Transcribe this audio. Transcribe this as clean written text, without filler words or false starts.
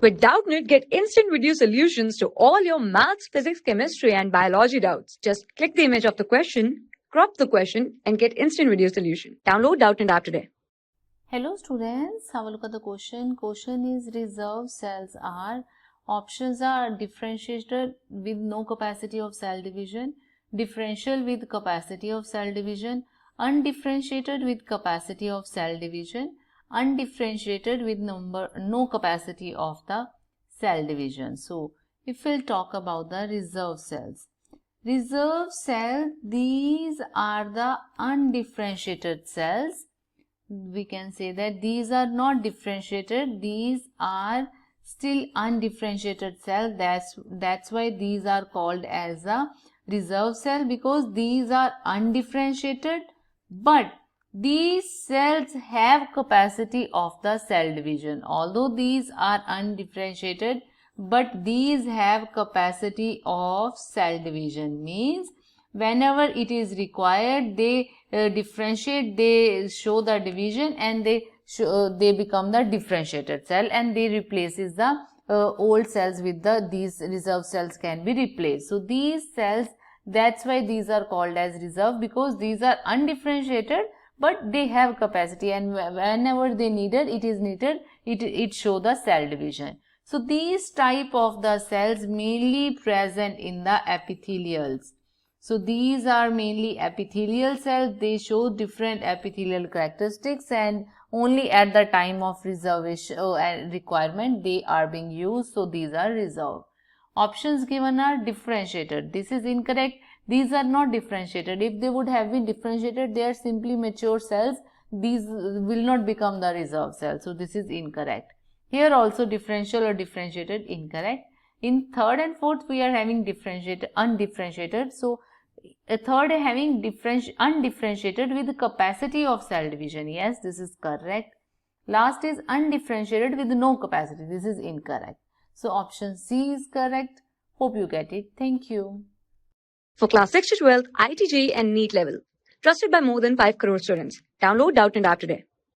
With Doubtnut, get instant video solutions to all your maths, physics, chemistry, and biology doubts. Just click the image of the question, crop the question, and get instant video solution. Download Doubtnut app today. Hello students, have a look at the question. Question is reserved cells are. Options are differentiated with no capacity of cell division, differential with capacity of cell division, undifferentiated with capacity of cell division, undifferentiated with no capacity of the cell division. So, if we'll talk about the reserved cells. Reserved cells, these are the undifferentiated cells. We can say that these are not differentiated, these are still undifferentiated cell. That's why these are called as a reserve cell, because these are undifferentiated, but these cells have capacity of the cell division. Although these are undifferentiated, but these have capacity of cell division, means whenever it is required, they differentiate, they show the division, and they become the differentiated cell, and they replaces the old cells with these reserve cells can be replaced. So these cells, that's why these are called as reserve, because these are undifferentiated, but they have capacity, and whenever they needed, it show the cell division. So these type of the cells mainly present in the epithelials. So these are mainly epithelial cells. They show different epithelial characteristics, and only at the time of reservation and requirement they are being used. So these are reserved. Options given are differentiated. This is incorrect. These are not differentiated. If they would have been differentiated, they are simply mature cells. These will not become the reserved cells. So this is incorrect. Here also differential or differentiated, incorrect. In third and fourth, we are having differentiated, undifferentiated. So a third having undifferentiated with the capacity of cell division. Yes, this is correct. Last is undifferentiated with no capacity. This is incorrect. So option C is correct. Hope you get it. Thank you. For class 6 to 12, IIT JEE and NEET level. Trusted by more than 5 crore students. Download Doubtnut app today.